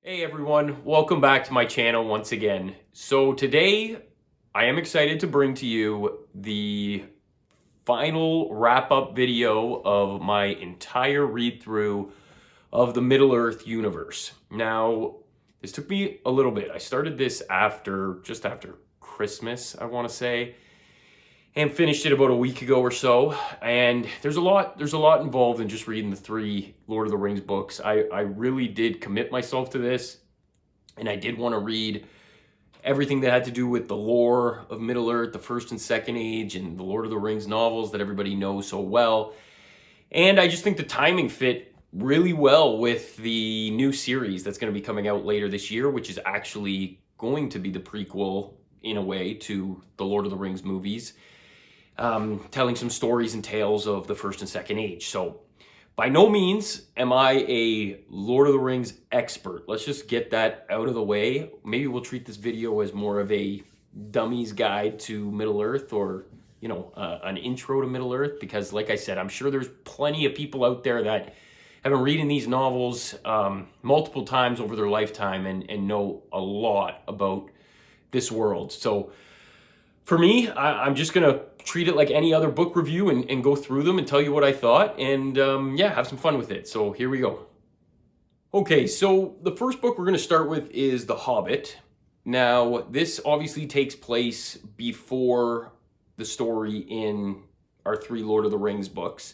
Hey everyone, welcome back to my channel once again. So today I am excited to bring to you the final wrap-up video of my entire read-through of the Middle-earth universe. Now, this took me a little bit. I started this just after Christmas, I want to say, and finished it about a week ago or so. And there's a lot involved in just reading the three Lord of the Rings books. I really did commit myself to this, and I did want to read everything that had to do with the lore of Middle-earth, the First and Second Age, and the Lord of the Rings novels that everybody knows so well. And I just think the timing fit really well with the new series that's going to be coming out later this year, which is actually going to be the prequel, in a way, to the Lord of the Rings movies. Telling some stories and tales of the First and Second Age. So by no means am I a Lord of the Rings expert. Let's just get that out of the way. Maybe we'll treat this video as more of a dummy's guide to Middle-earth, or, you know, an intro to Middle-earth, because like I said, I'm sure there's plenty of people out there that have been reading these novels multiple times over their lifetime and know a lot about this world. So for me, I'm just going to treat it like any other book review and go through them and tell you what I thought, and yeah, have some fun with it. So here we go. Okay, so the first book we're going to start with is The Hobbit. Now, this obviously takes place before the story in our three Lord of the Rings books.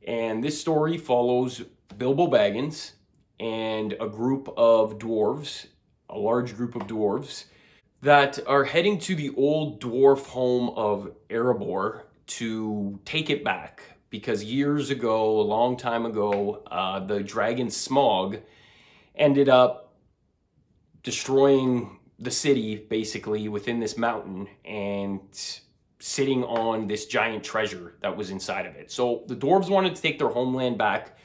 And this story follows Bilbo Baggins and a group of dwarves, a large group of dwarves, that are heading to the old dwarf home of Erebor to take it back. Because years ago, a long time ago, the dragon Smaug ended up destroying the city, basically, within this mountain, and sitting on this giant treasure that was inside of it. So the dwarves wanted to take their homeland back.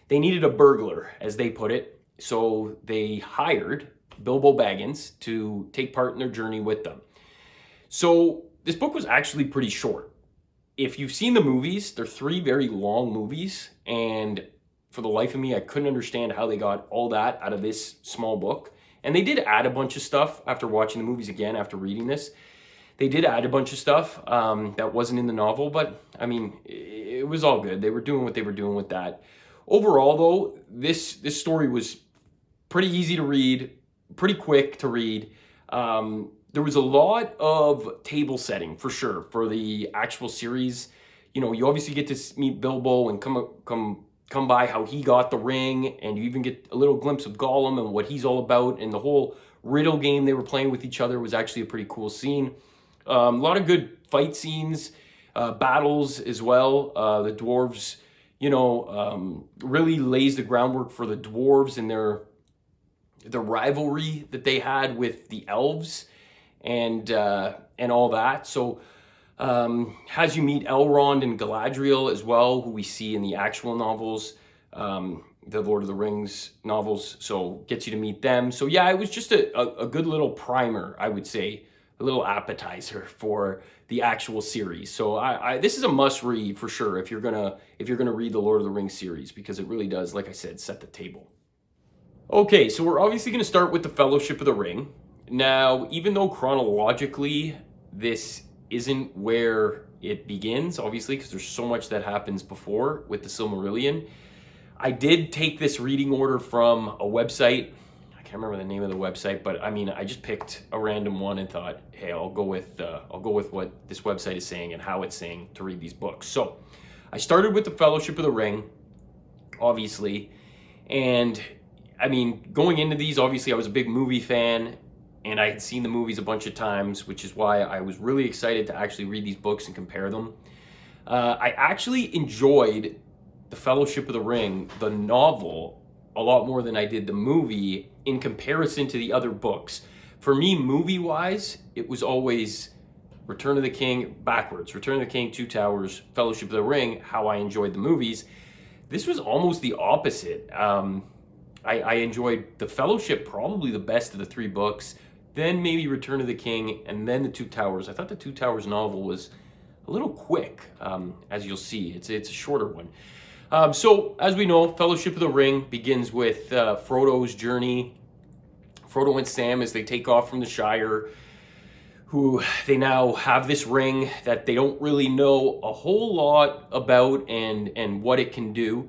They needed a burglar, as they put it. So they hired Bilbo Baggins to take part in their journey with them. So this book was actually pretty short. If you've seen the movies, they're three very long movies, and for the life of me, I couldn't understand how they got all that out of this small book. And they did add a bunch of stuff after watching the movies again, after reading this. They did add a bunch of stuff that wasn't in the novel, but I mean, it was all good. They were doing what they were doing with that. Overall, though, this story was pretty easy to read, pretty quick to read. There was a lot of table setting, for sure, for the actual series. You know, you obviously get to meet Bilbo and come by how he got the ring, and you even get a little glimpse of Gollum and what he's all about, and the whole riddle game they were playing with each other was actually a pretty cool scene. A lot of good fight scenes, battles as well. The dwarves, you know, really lays the groundwork for the dwarves and the rivalry that they had with the elves and all that. So as you meet Elrond and Galadriel as well, who we see in the actual novels, the Lord of the Rings novels, so gets you to meet them. So yeah, it was just a good little primer, I would say, a little appetizer for the actual series. So this is a must read for sure if you're gonna read the Lord of the Rings series, because it really does, like I said, set the table. Okay, so we're obviously going to start with the Fellowship of the Ring. Now, even though chronologically this isn't where it begins, obviously, because there's so much that happens before with the Silmarillion, I did take this reading order from a website. I can't remember the name of the website, but I mean, I just picked a random one and thought, hey, I'll go with what this website is saying and how it's saying to read these books. So I started with the Fellowship of the Ring, obviously, and I mean, going into these, obviously, I was a big movie fan, and I had seen the movies a bunch of times, which is why I was really excited to actually read these books and compare them. I actually enjoyed The Fellowship of the Ring, the novel, a lot more than I did the movie in comparison to the other books. For me, movie-wise, it was always Return of the King backwards. Return of the King, Two Towers, Fellowship of the Ring, how I enjoyed the movies. This was almost the opposite. I enjoyed The Fellowship probably the best of the three books, then maybe Return of the King, and then The Two Towers. I thought the Two Towers novel was a little quick, as you'll see. It's a shorter one. So, as we know, Fellowship of the Ring begins with Frodo's journey Frodo and Sam, as they take off from the Shire, who they now have this ring that they don't really know a whole lot about and what it can do.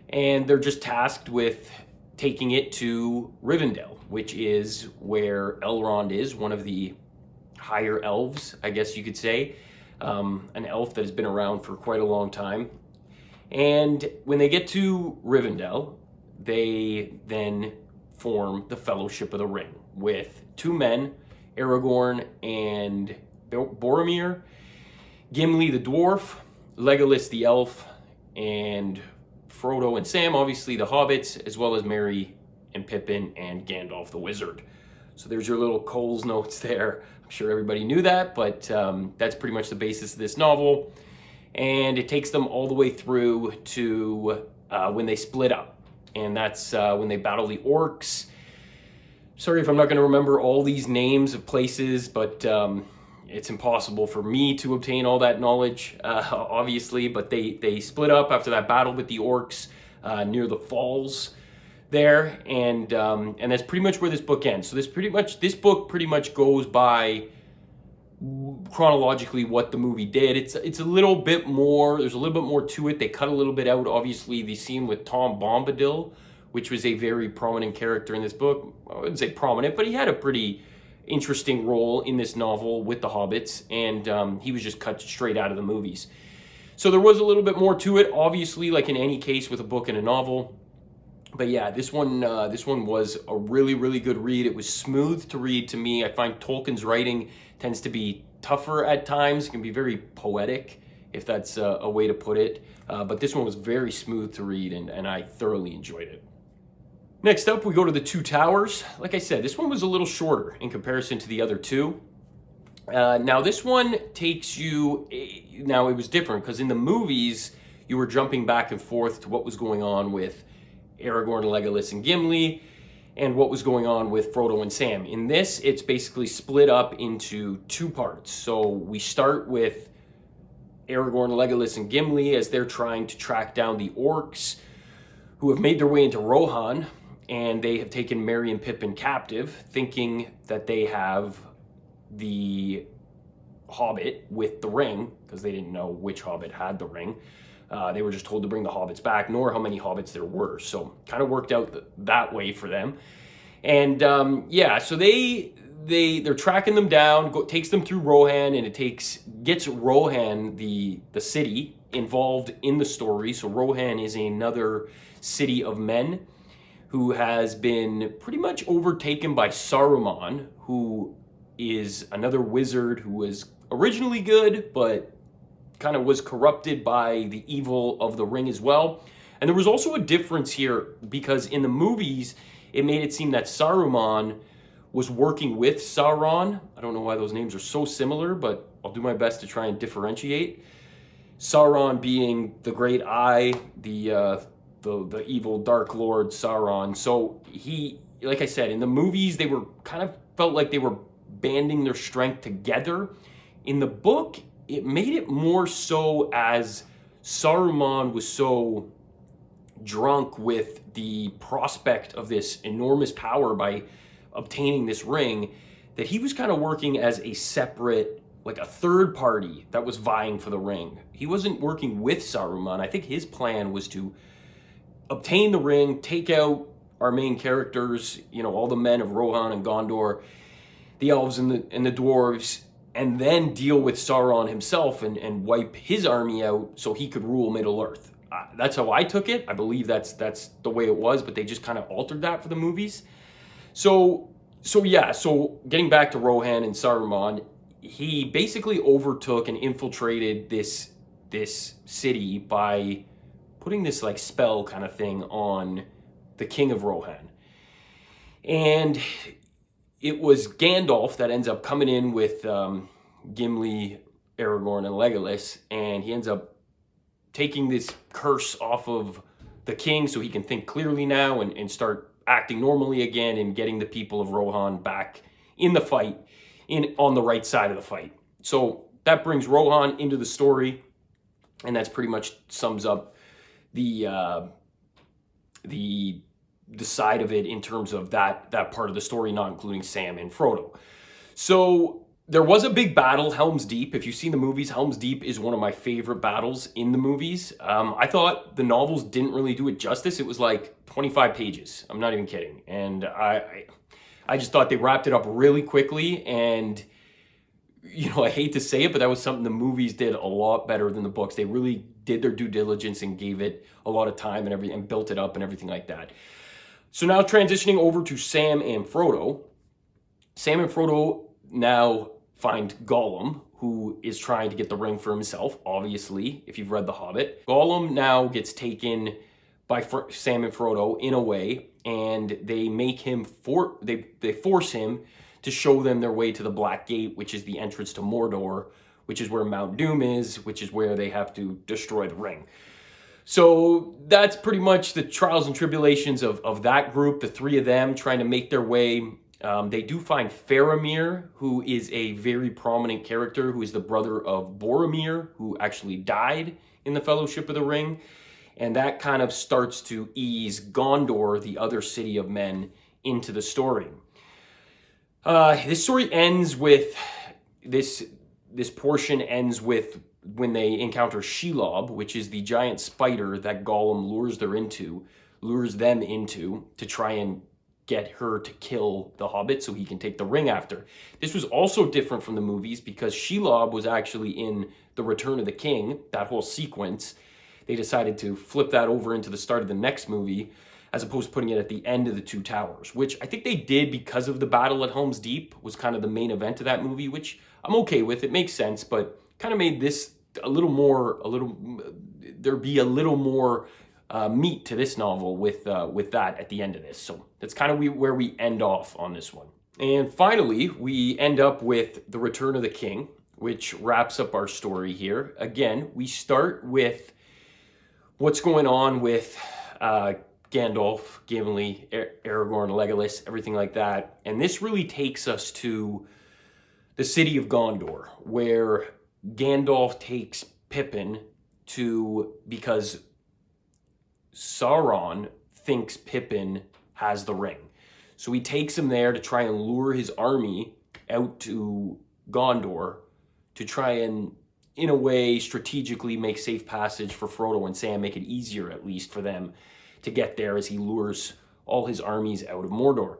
And they're just tasked with taking it to Rivendell, which is where Elrond is, one of the higher elves, I guess you could say. An elf that has been around for quite a long time. And when they get to Rivendell, they then form the Fellowship of the Ring with two men, Aragorn and Boromir, Gimli the dwarf, Legolas the elf, and Frodo and Sam, obviously the hobbits, as well as Merry and Pippin and Gandalf the wizard. So there's your little Coles notes there. I'm sure everybody knew that, but that's pretty much the basis of this novel. And it takes them all the way through to when they split up. And that's when they battle the orcs. Sorry if I'm not going to remember all these names of places, but it's impossible for me to obtain all that knowledge, obviously. But they split up after that battle with the orcs near the falls there, and that's pretty much where this book ends. So this book pretty much goes by chronologically what the movie did. It's a little bit more. There's a little bit more to it. They cut a little bit out. Obviously, the scene with Tom Bombadil, which was a very prominent character in this book. I wouldn't say prominent, but he had a pretty interesting role in this novel with the hobbits, and he was just cut straight out of the movies. So there was a little bit more to it, obviously, like in any case with a book and a novel. But yeah, this one was a really, really good read. It was smooth to read to me. I find Tolkien's writing tends to be tougher at times. It can be very poetic, if that's a way to put it. But this one was very smooth to read, and I thoroughly enjoyed it. Next up, we go to The Two Towers. Like I said, this one was a little shorter in comparison to the other two. Now, this one takes you... Now, it was different, because in the movies, you were jumping back and forth to what was going on with Aragorn, Legolas, and Gimli, and what was going on with Frodo and Sam. In this, it's basically split up into two parts. So we start with Aragorn, Legolas, and Gimli as they're trying to track down the orcs who have made their way into Rohan, and they have taken Merry and Pippin captive, thinking that they have the Hobbit with the ring, because they didn't know which Hobbit had the ring. They were just told to bring the hobbits back, nor how many hobbits there were. So kind of worked out that way for them. And yeah, so they're tracking them down, takes them through Rohan, and gets Rohan, the city, involved in the story. So Rohan is another city of men who has been pretty much overtaken by Saruman, who is another wizard who was originally good, but kind of was corrupted by the evil of the ring as well. And there was also a difference here, because in the movies, it made it seem that Saruman was working with Sauron. I don't know why those names are so similar, but I'll do my best to try and differentiate. Sauron being the Great Eye, the evil Dark Lord Sauron. So he, like I said, in the movies, they were kind of felt like they were banding their strength together. In the book, it made it more so as Saruman was so drunk with the prospect of this enormous power by obtaining this ring that he was kind of working as a separate, like a third party that was vying for the ring. He wasn't working with Saruman. I think his plan was to obtain the ring, take out our main characters, all the men of Rohan and Gondor, the elves and the dwarves, and then deal with Sauron himself and wipe his army out so he could rule Middle-earth. That's how I took it. I believe that's the way it was, but they just kind of altered that for the movies. So getting back to Rohan and Saruman, he basically overtook and infiltrated this city by putting this like spell kind of thing on the king of Rohan. And it was Gandalf that ends up coming in with Gimli, Aragorn, and Legolas, and he ends up taking this curse off of the king so he can think clearly now and start acting normally again and getting the people of Rohan back in the fight, on the right side of the fight. So that brings Rohan into the story, and that's pretty much sums up the the side of it in terms of that part of the story, not including Sam and Frodo. So there was a big battle, Helm's Deep. If you've seen the movies, Helm's Deep is one of my favorite battles in the movies. I thought the novels didn't really do it justice. It was like 25 pages. I'm not even kidding. And I just thought they wrapped it up really quickly. And, I hate to say it, but that was something the movies did a lot better than the books. They really did their due diligence and gave it a lot of time and everything, and built it up and everything like that. So now transitioning over to Sam and Frodo. Sam and Frodo now find Gollum, who is trying to get the ring for himself, obviously, if you've read The Hobbit. Gollum now gets taken by Sam and Frodo in a way, and they make him, they force him to show them their way to the Black Gate, which is the entrance to Mordor, which is where Mount Doom is, which is where they have to destroy the ring. So that's pretty much the trials and tribulations of that group, the three of them trying to make their way. They do find Faramir, who is a very prominent character, who is the brother of Boromir, who actually died in the Fellowship of the Ring. And that kind of starts to ease Gondor, the other city of men, into the story. This story ends with, this portion ends with when they encounter Shelob, which is the giant spider that Gollum lures them into to try and get her to kill the Hobbit so he can take the ring after. This was also different from the movies because Shelob was actually in The Return of the King, that whole sequence. They decided to flip that over into the start of the next movie as opposed to putting it at the end of the Two Towers, which I think they did because of the battle at Helm's Deep was kind of the main event of that movie, which I'm okay with. It makes sense, but kind of made this there'd be a little more meat to this novel with that at the end of this. So that's kind of where we end off on this one. And finally, we end up with The Return of the King, which wraps up our story here. Again, we start with what's going on with Gandalf, Gimli, Aragorn, Legolas, everything like that. And this really takes us to the city of Gondor, where Gandalf takes Pippin because Sauron thinks Pippin has the ring. So he takes him there to try and lure his army out to Gondor to try and, in a way, strategically make safe passage for Frodo and Sam, make it easier at least for them to get there as he lures all his armies out of Mordor.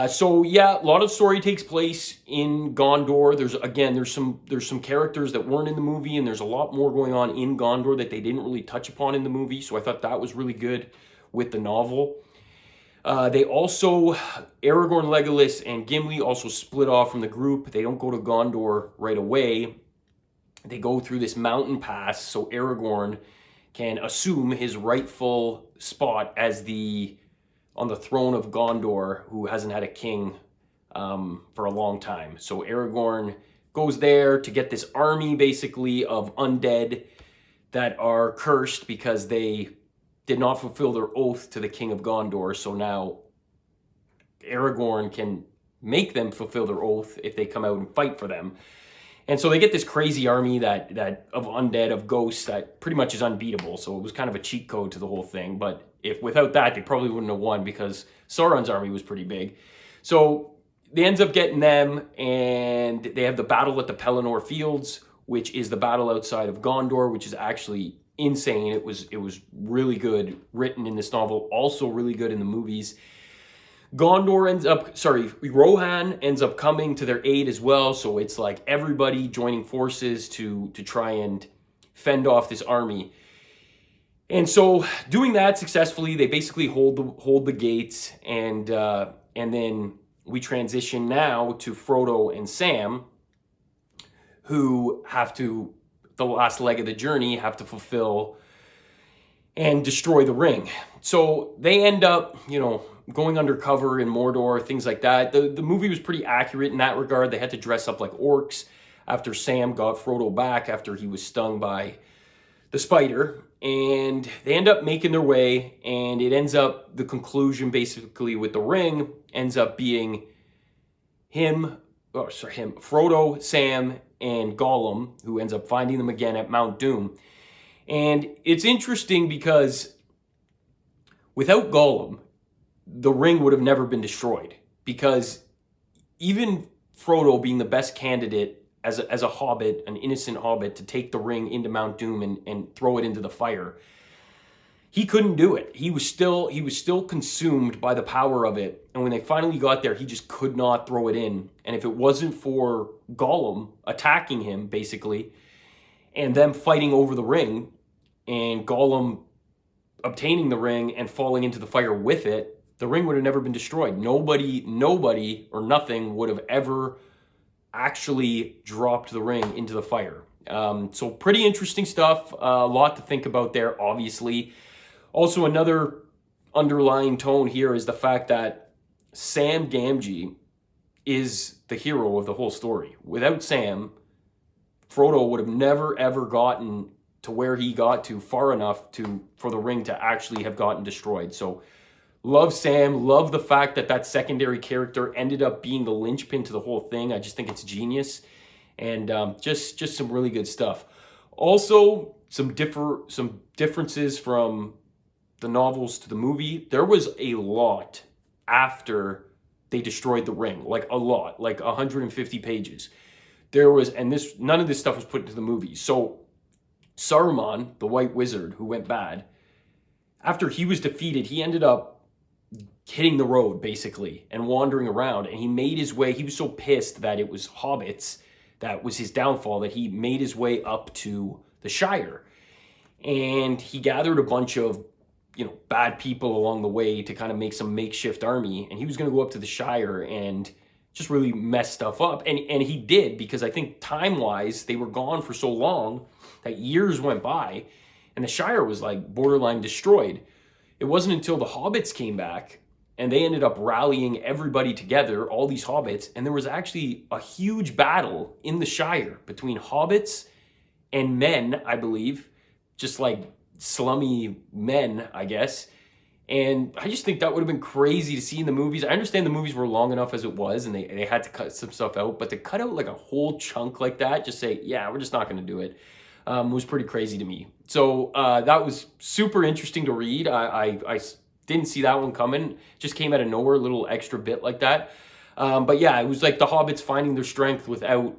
So yeah, a lot of story takes place in Gondor. There's some characters that weren't in the movie, and there's a lot more going on in Gondor that they didn't really touch upon in the movie. So I thought that was really good with the novel. They also, Aragorn, Legolas, and Gimli also split off from the group. They don't go to Gondor right away. They go through this mountain pass so Aragorn can assume his rightful spot as on the throne of Gondor, who hasn't had a king for a long time. So Aragorn goes there to get this army, basically, of undead that are cursed because they did not fulfill their oath to the king of Gondor. So now Aragorn can make them fulfill their oath if they come out and fight for them. And so they get this crazy army that of undead, of ghosts, that pretty much is unbeatable. So it was kind of a cheat code to the whole thing. But if without that, they probably wouldn't have won because Sauron's army was pretty big. So they ends up getting them, and they have the battle at the Pelennor Fields, which is the battle outside of Gondor, which is actually insane. It was really good written in this novel, also really good in the movies. Rohan ends up coming to their aid as well. So it's like everybody joining forces to try and fend off this army. And so doing that successfully, they basically hold the gates, and then we transition now to Frodo and Sam, who have to, the last leg of the journey, have to fulfill and destroy the ring. So they end up, going undercover in Mordor, things like that. The movie was pretty accurate in that regard. They had to dress up like orcs after Sam got Frodo back after he was stung by the spider. And they end up making their way, and it ends up, the conclusion basically with the ring ends up being Frodo, Sam, and Gollum, who ends up finding them again at Mount Doom. And it's interesting because without Gollum, the ring would have never been destroyed, because even Frodo being the best candidate as a hobbit, an innocent hobbit, to take the ring into Mount Doom and throw it into the fire, he couldn't do it. He was still consumed by the power of it. And when they finally got there, he just could not throw it in. And if it wasn't for Gollum attacking him, basically, and them fighting over the ring, and Gollum obtaining the ring and falling into the fire with it, the ring would have never been destroyed. Nobody or nothing would have ever actually dropped the ring into the fire. So pretty interesting stuff. A lot to think about there, obviously. Also, another underlying tone here is the fact that Sam Gamgee is the hero of the whole story. Without Sam, Frodo would have never ever gotten to where he got to far enough for the ring to actually have gotten destroyed. So love Sam, love the fact that secondary character ended up being the linchpin to the whole thing. I just think it's genius, and just some really good stuff. Also, some differences from the novels to the movie. There was a lot after they destroyed the ring, like a lot, like 150 pages. There was, and none of this stuff was put into the movie. So Saruman, the White Wizard who went bad, after he was defeated, he ended up hitting the road, basically, and wandering around. And he made his way, he was so pissed that it was hobbits that was his downfall, that he made his way up to the Shire. And he gathered a bunch of, bad people along the way to kind of make some makeshift army. And he was going to go up to the Shire and just really mess stuff up. And he did, because I think time-wise, they were gone for so long that years went by, and the Shire was like borderline destroyed. It wasn't until the hobbits came back and they ended up rallying everybody together, all these hobbits, and there was actually a huge battle in the Shire between hobbits and men, I believe, just like slummy men, I guess. And I just think that would have been crazy to see in the movies. I understand the movies were long enough as it was, and they had to cut some stuff out, but to cut out like a whole chunk like that, just say, yeah, we're just not going to do it, was pretty crazy to me. So that was super interesting to read. I didn't see that one coming. Just came out of nowhere, a little extra bit like that. But yeah, it was like the hobbits finding their strength without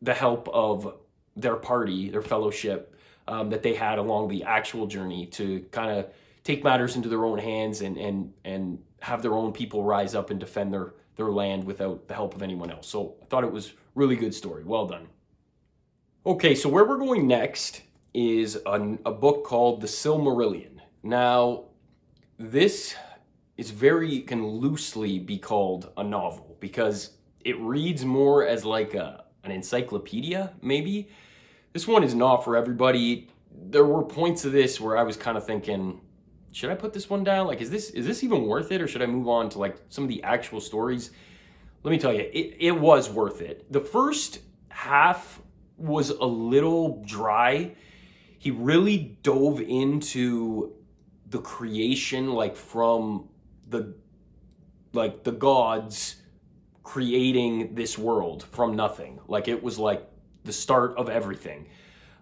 the help of their party, their fellowship, that they had along the actual journey to kind of take matters into their own hands and have their own people rise up and defend their land without the help of anyone else. So I thought it was really good story. Well done. Okay, so where we're going next is a book called The Silmarillion. Now, this can loosely be called a novel, because it reads more as like an encyclopedia, maybe. This one is not for everybody. There were points of this where I was kind of thinking, should I put this one down? Like, is this even worth it, or should I move on to like some of the actual stories? Let me tell you, it was worth it. The first half was a little dry. He really dove into the creation, like from the gods creating this world from nothing. Like, it was like the start of everything.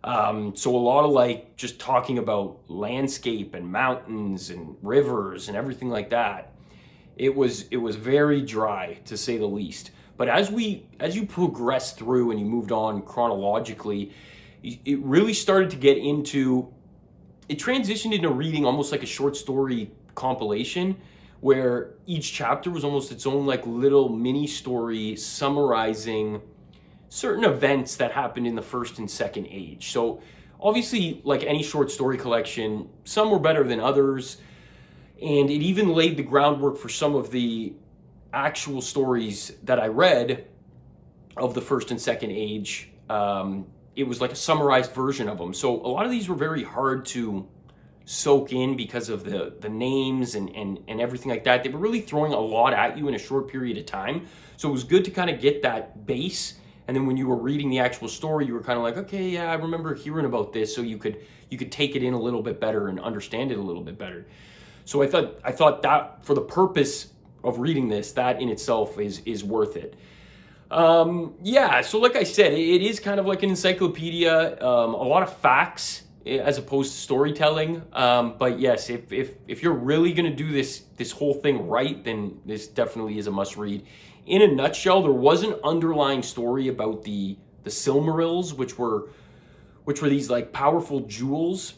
So a lot of like just talking about landscape and mountains and rivers and everything like that. It was very dry, to say the least. But as you progressed through and you moved on chronologically, it really started to get into, it transitioned into reading almost like a short story compilation, where each chapter was almost its own like little mini story summarizing certain events that happened in the first and second age. So obviously, like any short story collection, some were better than others, and it even laid the groundwork for some of the actual stories that I read of the first and second age. It was like a summarized version of them. So a lot of these were very hard to soak in because of the names and everything like that. They were really throwing a lot at you in a short period of time. So it was good to kind of get that base. And then when you were reading the actual story, you were kind of like, okay, yeah, I remember hearing about this. So you could take it in a little bit better and understand it a little bit better. So I thought that for the purpose of reading this, that in itself is worth it. Yeah, so like I said, it is kind of like an encyclopedia, a lot of facts as opposed to storytelling. But yes, if you're really gonna do this whole thing right, then this definitely is a must read. In a nutshell, there was an underlying story about the Silmarils, which were these like powerful jewels.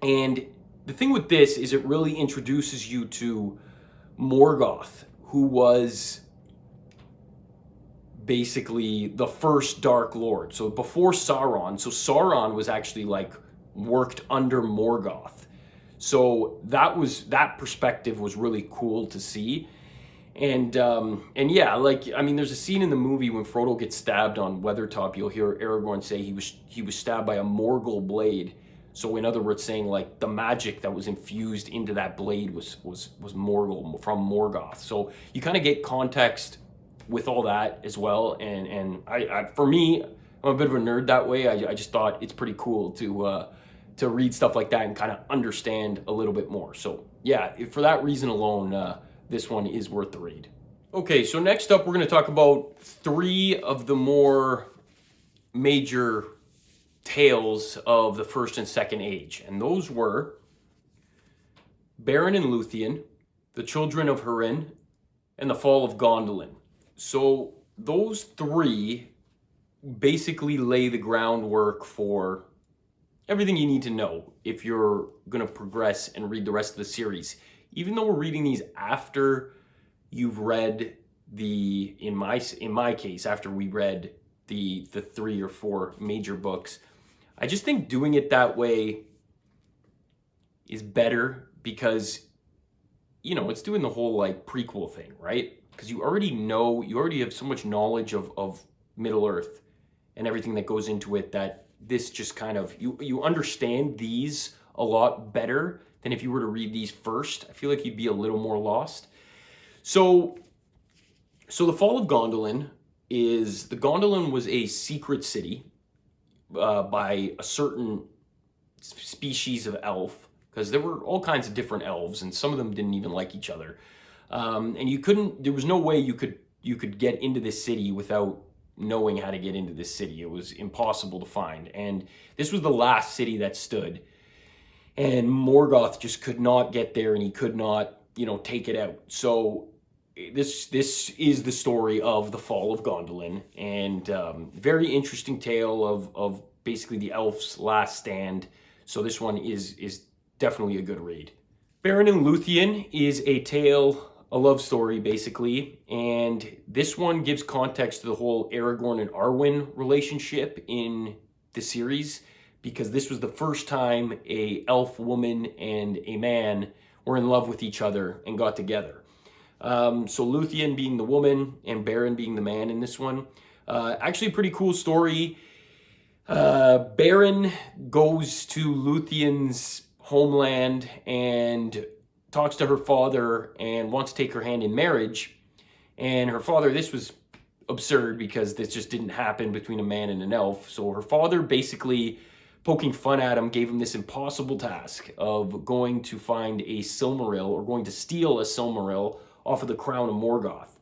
And the thing with this is it really introduces you to Morgoth, who was basically the first Dark Lord. So before Sauron, so Sauron was actually like worked under Morgoth. So that perspective was really cool to see. And yeah, like, I mean, there's a scene in the movie when Frodo gets stabbed on Weathertop. You'll hear Aragorn say he was stabbed by a Morgul blade. So in other words, saying like the magic that was infused into that blade was Morgul from Morgoth. So you kind of get context with all that as well. And I for me, I'm a bit of a nerd that way. I just thought it's pretty cool to read stuff like that and kind of understand a little bit more. So yeah, for that reason alone, this one is worth the read. Okay, so next up, we're going to talk about 3 of the more major tales of the First and Second Age. And those were Beren and Luthien, the Children of Halin, and the Fall of Gondolin. So those 3 basically lay the groundwork for everything you need to know if you're going to progress and read the rest of the series. Even though we're reading these after you've read in my case, after we read the 3 or 4 major books, I just think doing it that way is better because, you know, it's doing the whole like prequel thing, right? Because you already have so much knowledge of Middle Earth and everything that goes into it that this just kind of, you understand these a lot better than if you were to read these first. I feel like you'd be a little more lost. So the Fall of Gondolin was a secret city by a certain species of elf, because there were all kinds of different elves, and some of them didn't even like each other. And there was no way you could get into this city without knowing how to get into this city. It was impossible to find. And this was the last city that stood. And Morgoth just could not get there, and he could not, take it out. So this is the story of the Fall of Gondolin, and very interesting tale of basically the elf's last stand. So this one is definitely a good read. Beren and Luthien is a love story basically, and this one gives context to the whole Aragorn and Arwen relationship in the series, because this was the first time a elf woman and a man were in love with each other and got together. So Luthien being the woman and Beren being the man in this one. Actually a pretty cool story. Beren goes to Luthien's homeland and talks to her father and wants to take her hand in marriage. And her father, this was absurd because this just didn't happen between a man and an elf. So her father, basically poking fun at him, gave him this impossible task of going to find a Silmaril, or going to steal a Silmaril off of the crown of Morgoth.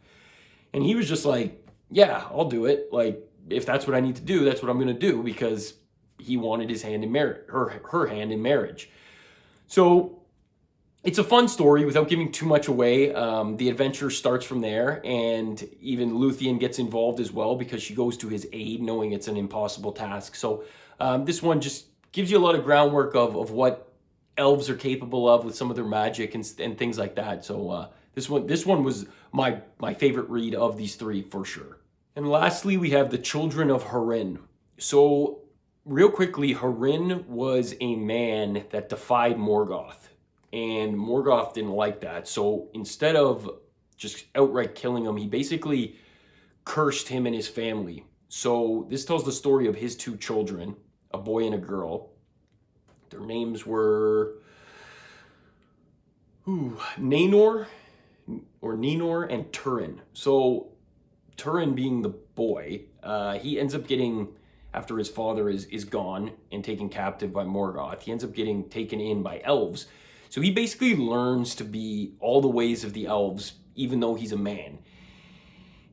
And he was just like, yeah, I'll do it. Like, if that's what I need to do, that's what I'm going to do, because he wanted his hand in marriage, her hand in marriage. So it's a fun story without giving too much away. The adventure starts from there, and even Luthien gets involved as well because she goes to his aid, knowing it's an impossible task. So this one just gives you a lot of groundwork of what elves are capable of with some of their magic and things like that. So this one was my favorite read of these 3 for sure. And lastly, we have the Children of Halin. So real quickly, Halin was a man that defied Morgoth, and Morgoth didn't like that. So instead of just outright killing him, he basically cursed him and his family. So this tells the story of his 2 children, a boy and a girl. Their names were Ninor and Turin. So Turin being the boy, he ends up getting, after his father is gone and taken captive by Morgoth, he ends up getting taken in by elves. So he basically learns to be all the ways of the elves, even though he's a man.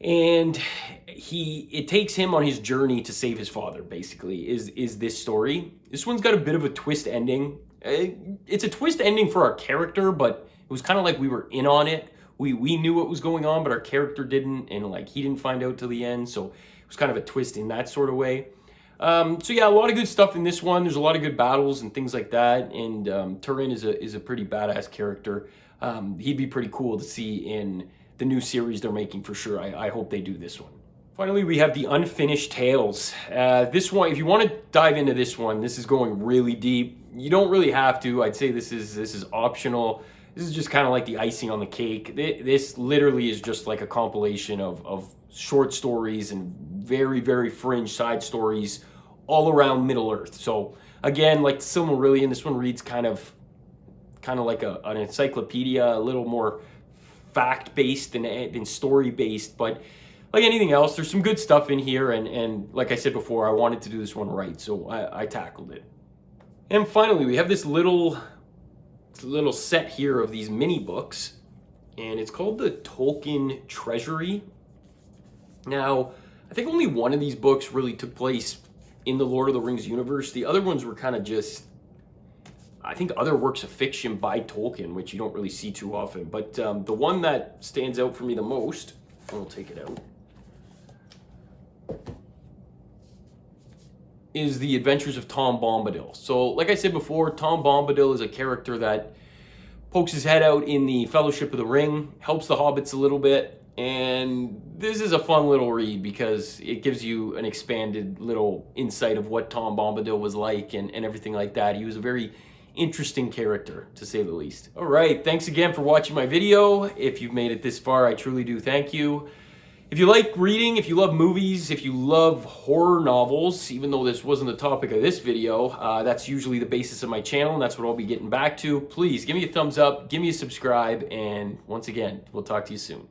And it takes him on his journey to save his father, basically, is this story. This one's got a bit of a twist ending. It's a twist ending for our character, but it was kind of like we were in on it. We knew what was going on, but our character didn't, and like he didn't find out till the end, so it was kind of a twist in that sort of way. So yeah, a lot of good stuff in this one. There's a lot of good battles and things like that, and Turin is a pretty badass character. He'd be pretty cool to see in the new series they're making for sure. I hope they do this one. Finally, we have the Unfinished Tales. This one, if you want to dive into this one, this is going really deep. You don't really have to. I'd say this is optional. This is just kind of like the icing on the cake. This literally is just like a compilation of short stories and very, very fringe side stories all around Middle Earth. So again, like the Silmarillion, this one reads kind of like an encyclopedia, a little more fact-based than story-based, but like anything else, there's some good stuff in here, and like I said before, I wanted to do this one right, so I tackled it. And finally, we have this little set here of these mini books, and it's called the Tolkien Treasury. Now, I think only one of these books really took place in the Lord of the Rings universe. The other ones were kind of just, I think, other works of fiction by Tolkien, which you don't really see too often. But the one that stands out for me the most, I'll take it out, is The Adventures of Tom Bombadil. So, like I said before, Tom Bombadil is a character that pokes his head out in the Fellowship of the Ring, helps the hobbits a little bit, and this is a fun little read because it gives you an expanded little insight of what Tom Bombadil was like and everything like that. He was a very interesting character, to say the least. All right, thanks again for watching my video. If you've made it this far, I truly do thank you. If you like reading, if you love movies, if you love horror novels, even though this wasn't the topic of this video, that's usually the basis of my channel, and that's what I'll be getting back to. Please give me a thumbs up, give me a subscribe, and once again, we'll talk to you soon.